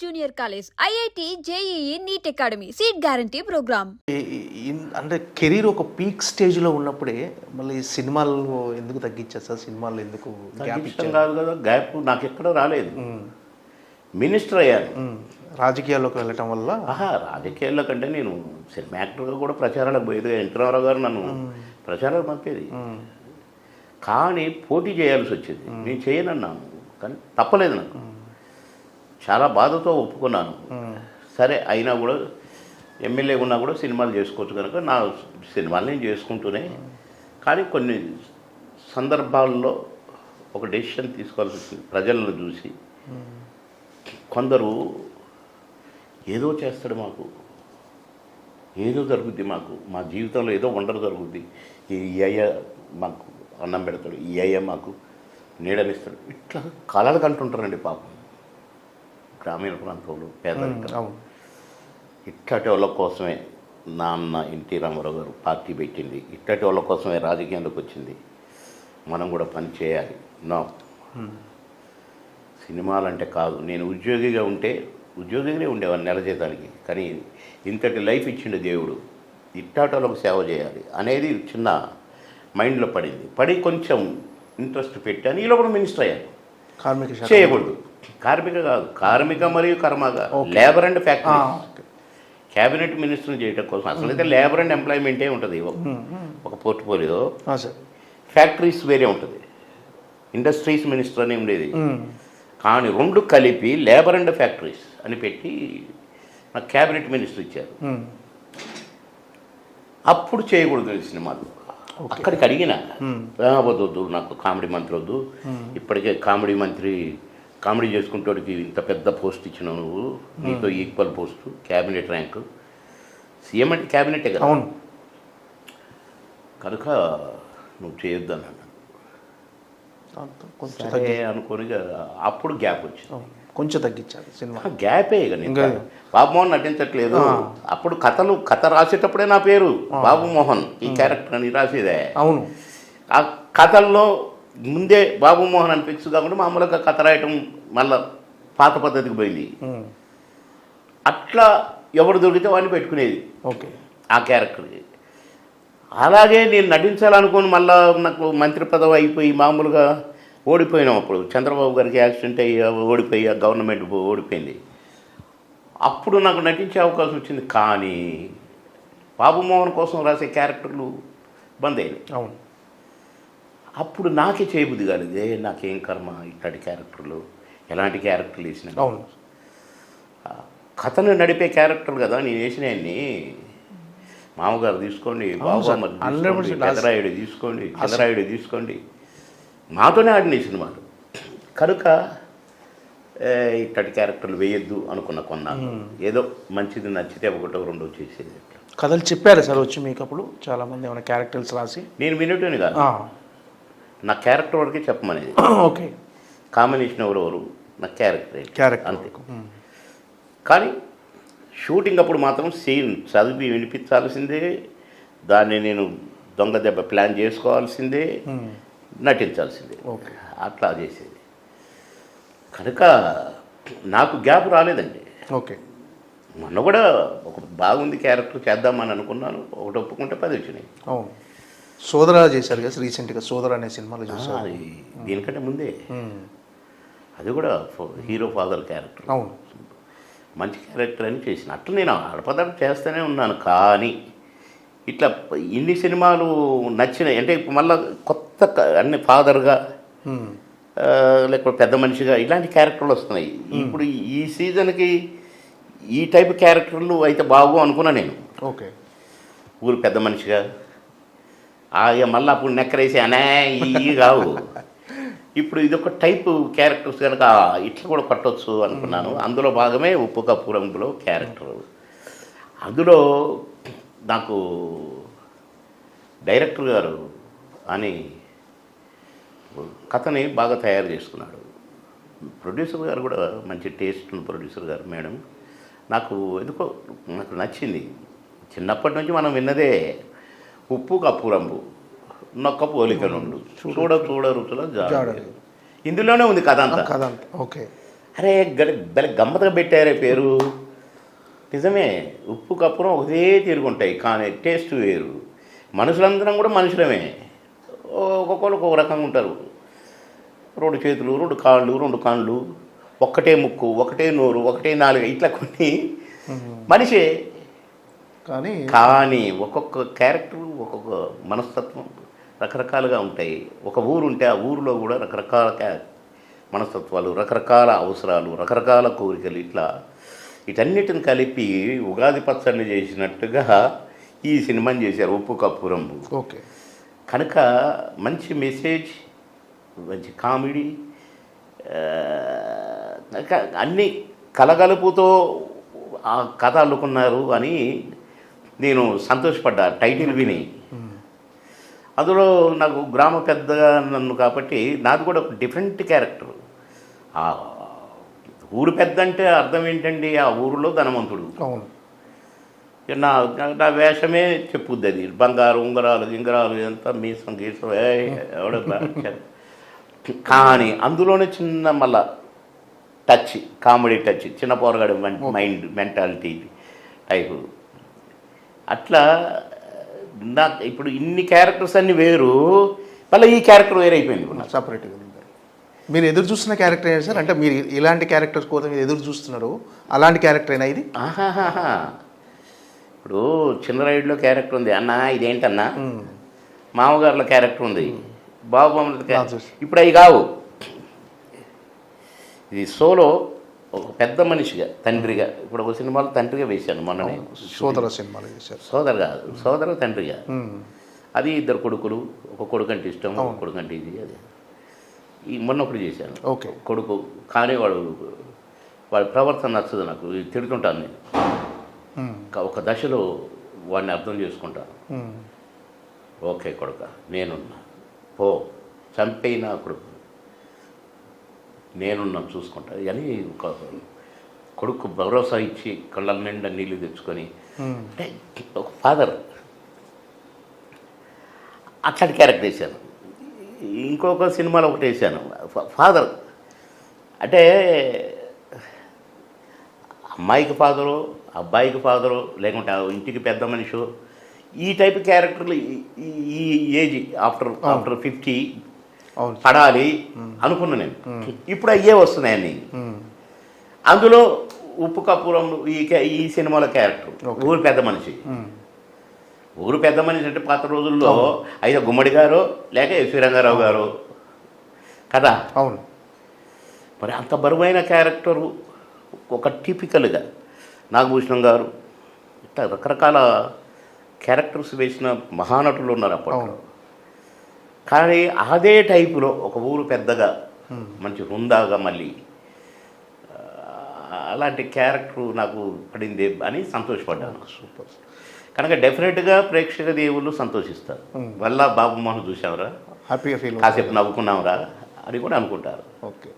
Junior college, IIT, JEE, NEET academy, seat guarantee programme. అంటే career ఒక peak స్టేజ్లో ఉన్నప్పుడే మళ్ళీ సినిమాలు ఎందుకు తగ్గించారు సార్? సినిమాలు ఎందుకు గ్యాప్ ఇష్టం కాదు కదా, గ్యాప్ నాకు ఎక్కడో రాలేదు. మినిస్టర్ అయ్యాను. రాజకీయాల్లోకి వెళ్ళటం వల్ల రాజకీయాల్లో కంటే నేను సినిమా యాక్టర్గా కూడా ప్రచారాలకు పోయేది. ఎన్టీ రామారావు గారు నన్ను ప్రచారాలు పంపేది, కానీ పోటీ చేయాల్సి వచ్చేది. నేను చేయనన్నాను, కానీ తప్పలేదు. నాకు చాలా బాధతో ఒప్పుకున్నాను. సరే అయినా కూడా ఎమ్మెల్యే ఉన్నా కూడా సినిమాలు చేసుకోవచ్చు కనుక నా సినిమాలు నేను చేసుకుంటూనే, కానీ కొన్ని సందర్భాల్లో ఒక డెసిషన్ తీసుకోవాల్సి వచ్చింది. ప్రజలను చూసి కొందరు ఏదో చేస్తాడు, మాకు ఏదో జరుగుద్ది, మాకు మా జీవితంలో ఏదో వండరు జరుగుద్ది, ఈ అయ్య మాకు అన్నం పెడతాడు, ఈ అయ్య మాకు నీడనిస్తాడు, ఇట్లా కళలు కంటుంటారండి పాపం. గ్రామీణ ప్రాంతంలో పేదరికం. ఇట్లాంటి వాళ్ళ కోసమే నాన్న ఎన్టీ రామారావు గారు పార్టీ పెట్టింది. ఇట్లాంటి వాళ్ళ కోసమే రాజకీయంలోకి వచ్చింది. మనం కూడా పని చేయాలి. నా సినిమాలంటే కాదు, నేను ఉద్యోగిగా ఉంటే ఉద్యోగిగానే ఉండేవాడిని నెల జీతానికి, కానీ ఇంతటి లైఫ్ ఇచ్చిండు దేవుడు, ఇట్లాంటి వాళ్ళకు సేవ చేయాలి అనేది చిన్న మైండ్లో పడి కొంచెం ఇంట్రెస్ట్ పెట్టాను. ఈలో కూడా మినిస్టర్ అయ్యాను. కార్మిక చేయకూడదు, కార్మిక కాదు, కార్మిక మరియు కర్మగా, లేబర్ అండ్ ఫ్యాక్టరీ. క్యాబినెట్ మినిస్టర్ని చేయడం కోసం అసలు అయితే లేబర్ అండ్ ఎంప్లాయ్మెంటే ఉంటుంది ఒక పోర్ట్ఫోలియో. ఫ్యాక్టరీస్ వేరే ఉంటుంది, ఇండస్ట్రీస్ మినిస్టర్ అని ఉండేది. కానీ రెండు కలిపి లేబర్ అండ్ ఫ్యాక్టరీస్ అని పెట్టి నాకు క్యాబినెట్ మినిస్టర్ ఇచ్చారు. అప్పుడు చేయకూడదు సినిమాలు. అక్కడికి అడిగిన వద్దు, నాకు కామెడీ మంత్రి వద్దు, ఇప్పటికే కామెడీ చేసుకుంటాడికి ఇంత పెద్ద పోస్ట్ ఇచ్చినావు నువ్వు, నీతో equal post, cabinet rank, CM అంటే క్యాబినెటే కదా, కనుక నువ్వు చేయొద్దు అన్నాడు. సరే అనుకోని అప్పుడు గ్యాప్ వచ్చింది. కొంచెం తగ్గించాలి సినిమా. గ్యాపే ఇక బాబుమోహన్ నటించట్లేదు. అప్పుడు కథ రాసేటప్పుడే నా పేరు బాబుమోహన్, ఈ క్యారెక్టర్ అని రాసేదే. అవును, ఆ కథల్లో ముందే బాబుమోహన్ అని ఫిక్స్ కాకుండా మామూలుగా కథ రాయటం మళ్ళా పాత పద్ధతికి పోయింది. అట్లా ఎవరు దొరికితే వాడిని పెట్టుకునేది ఓకే ఆ క్యారెక్టర్కి. అలాగే నేను నటించాలనుకుని మళ్ళా నాకు మంత్రి పదవి అయిపోయి మామూలుగా ఓడిపోయినాం. అప్పుడు చంద్రబాబు గారికి యాక్సిడెంట్ అయ్యి ఓడిపోయి గవర్నమెంట్ ఓడిపోయింది. అప్పుడు నాకు నటించే అవకాశం వచ్చింది, కానీ బాబుమోహన్ కోసం రాసే క్యారెక్టర్లు బంద్ అయినాయి. అవును, అప్పుడు నాకే చేయబుద్ధి కాలేదు. నాకేం కర్మ ఇట్లాంటి క్యారెక్టర్లు, ఎలాంటి క్యారెక్టర్లు వేసిన. అవును, కథను నడిపే క్యారెక్టర్లు కదా నేను వేసినాయన్ని. మామగారు తీసుకోండి, బాబు పెదరాయుడు తీసుకోండి, చంద్రాయుడు తీసుకోండి, మాతోనే ఆడిన సినిమాలు. కనుక ఇట్లాంటి క్యారెక్టర్లు వేయొద్దు అనుకున్న కొన్నాను. ఏదో మంచిది నచ్చితే ఒకటో రెండో చేసేది. కథలు చెప్పారు సార్ వచ్చి మీకు అప్పుడు చాలామంది ఏమైనా క్యారెక్టర్స్ రాసి? నేను వినటోని కాదు, నా క్యారెక్టర్ వరకే చెప్పమనేది. ఓకే, కాంబినేషన్ ఎవరెవరు, నా క్యారెక్టర్ అంతే. కానీ షూటింగ్ అప్పుడు మాత్రం సీన్ చదివి వినిపించాల్సిందే, దాన్ని నేను దొంగ దెబ్బ ప్లాన్ చేసుకోవాల్సిందే, నటించాల్సిందే. ఓకే, అట్లా చేసేది. కనుక నాకు గ్యాప్ రాలేదండి. ఓకే, మొన్న కూడా ఒక బాగుంది క్యారెక్టర్ చేద్దామని అనుకున్నాను, ఒకటి ఒప్పుకుంటే 10 వచ్చినాయి. అవును, సోదర చేశారు కదా రీసెంట్గా, సోదర అనే సినిమాలో చూసారు. దీనికంటే ముందే అది కూడా హీరో ఫాదర్ క్యారెక్టర్. అవును, మంచి క్యారెక్టర్ అని చేసిన. అట్లా నేను ఆడపదాలు చేస్తూనే ఉన్నాను. కానీ ఇట్లా ఇన్ని సినిమాలు నచ్చినాయి అంటే మళ్ళీ కొత్త అన్ని ఫాదర్గా లేకపోతే పెద్ద మనిషిగా ఇలాంటి క్యారెక్టర్లు వస్తున్నాయి. ఇప్పుడు ఈ సీజన్కి ఈ టైప్ క్యారెక్టర్లు అయితే బాగు అనుకున్నా నేను. ఓకే, ఊరు పెద్ద మనిషిగా మళ్ళీ అప్పుడు నెక్కరేసి అనే ఇవి కావు. ఇప్పుడు ఇదొక టైపు క్యారెక్టర్స్ కనుక ఇట్లా కూడా పట్టవచ్చు అనుకున్నాను. అందులో భాగమే ఉప్పు కప్పు రంగులో క్యారెక్టర్. అందులో నాకు డైరెక్టర్ గారు అని కథని బాగా తయారు చేసుకున్నాడు. ప్రొడ్యూసర్ గారు కూడా మంచి టేస్ట్ ఉన్న ప్రొడ్యూసర్ గారు మేడం. నాకు ఎందుకో నాకు నచ్చింది. చిన్నప్పటి నుంచి మనం విన్నదే ఉప్పు కప్పు రంగు, నొక్క పోలిక నుండు, చూడ రుచుల జాడ. ఇందులోనే ఉంది కథ అంతా. ఓకే, అరే భలే గమ్మత్తుగా పెట్టారే పేరు. నిజమే, ఉప్పు కప్పురం ఒకటే తీరుగుంటాయి కానీ టేస్ట్ వేరు. మనుషులందరం కూడా మనుషులమే, ఒక్కొక్కరు ఒక్కొక్క రకంగా ఉంటారు. 2 చేతులు, 2 కాళ్ళు, 2 కళ్ళు, ఒక్కటే ముక్కు, ఒకటే నోరు, ఒకటే నాలుగు, ఇట్లా కొన్ని మనిషే. కానీ ఒక్కొక్క క్యారెక్టర్, ఒక్కొక్క మనస్తత్వం రకరకాలుగా ఉంటాయి. ఒక ఊరు ఉంటే ఆ ఊరిలో కూడా రకరకాల మనస్తత్వాలు, రకరకాల అవసరాలు, రకరకాల కోరికలు, ఇట్లా వీటన్నిటిని కలిపి ఉగాది పచ్చడిని చేసినట్టుగా ఈ సినిమాని చేశారు ఉప్పు కప్పురం. ఓకే. కనుక మంచి మెసేజ్, మంచి కామెడీ, అన్నీ కలగలుపుతో ఆ కథ అల్లుకున్నారు అని నేను సంతోషపడ్డా టైటిల్ విని. అందులో నాకు గ్రామ పెద్దగా నన్ను కాబట్టి నాది కూడా ఒక డిఫరెంట్ క్యారెక్టర్. ఆ ఊరు పెద్ద అంటే అర్థం ఏంటండి, ఆ ఊరిలో ధనవంతుడు. అవును. నా నా వేషమే చెప్పుద్ది అది. బంగారు ఉంగరాలు గింగరాలు ఎంత మీసం గీసం ఎవడ. కానీ అందులోనే చిన్న మళ్ళా టచ్, కామెడీ టచ్, చిన్న పోరగాడు మైండ్ మెంటాలిటీ టైపు. అట్లా నాకు ఇప్పుడు ఇన్ని క్యారెక్టర్స్ అన్నీ వేరు, మళ్ళీ ఈ క్యారెక్టర్ వేరైపోయింది సపరేట్గా. మీరు ఎదురు చూస్తున్న క్యారెక్టర్ ఏంటి సార్? అంటే మీరు ఇలాంటి క్యారెక్టర్స్ కోసం మీరు ఎదురు చూస్తున్నారు, అలాంటి క్యారెక్టర్ అయినా ఇది? ఆహాహా. ఇప్పుడు చిన్నరాయుడులో క్యారెక్టర్ ఉంది, అన్న ఇదేంటన్నా. మామగారులో క్యారెక్టర్ ఉంది, బాబు క్యారెక్టర్. ఇప్పుడు అవి కావు. ఇది సోలో ఒక పెద్ద మనిషిగా, తండ్రిగా. ఇప్పుడు ఒక సినిమాలో తండ్రిగా వేశాను మొన్ననే, సోదర సినిమాలో వేశారు. సోదర కాదు, సోదర తండ్రిగా. అది 2 కొడుకులు, ఒక కొడుకు అంటే ఇష్టం, ఒక కొడుకు అంటే ఇది. అది ఈ మొన్నప్పుడు చేశాను. ఓకే. కొడుకు కానీ వాడి ప్రవర్తన నచ్చదు నాకు, తిడుతుంటాను నేను. ఒక దశలో వాడిని అర్థం చేసుకుంటాను. ఓకే కొడుక, నేనున్నా, పో చంపైనా కొడుకు, నేనున్నా చూసుకుంటా అని ఒక కొడుకు భరోసా ఇచ్చి కళ్ళ నిండా నీళ్ళు తెచ్చుకొని, అంటే ఒక ఫాదర్ అట్లాంటి క్యారెక్టర్ వేసాను. ఇంకొక సినిమాలో ఒకటి వేసాను, ఫాదర్ అంటే అమ్మాయికి ఫాదరు, అబ్బాయికి ఫాదరు, లేకుంటే ఇంటికి పెద్ద మనిషి, ఈ టైప్ క్యారెక్టర్లు ఈ ఏజ్ ఆఫ్టర్ 50 పడాలి అనుకున్నా నేను. ఇప్పుడు అయ్యే వస్తున్నాయని. అందులో ఉప్పు కప్పురం ఈ సినిమాలో క్యారెక్టర్ ఊరు పెద్ద మనిషి. ఊరు పెద్ద మనిషి అంటే పాత రోజుల్లో అయితే గుమ్మడి గారు లేక ఎస్వి రంగారావు గారు కదా. అవును. మరి అంత బరువైన క్యారెక్టరు ఒక టిపికల్గా నాగభూషణం గారు, ఇట్లా రకరకాల క్యారెక్టర్స్ వేసిన మహానటులు ఉన్నారు అప్పట్లో. కానీ అదే టైపులో ఒక ఊరు పెద్దగా మంచి హుందాగా మళ్ళీ అలాంటి క్యారెక్టర్ నాకు పడింది అని సంతోషపడ్డాను. సూపర్. కనుక డెఫినెట్గా ప్రేక్షక దేవుళ్ళు సంతోషిస్తారు. వల్ల బాబు మోహన్ చూసావురా, హ్యాపీగా ఫీల్, కాసేపు నవ్వుకున్నావురా అని కూడా అనుకుంటారు. ఓకే.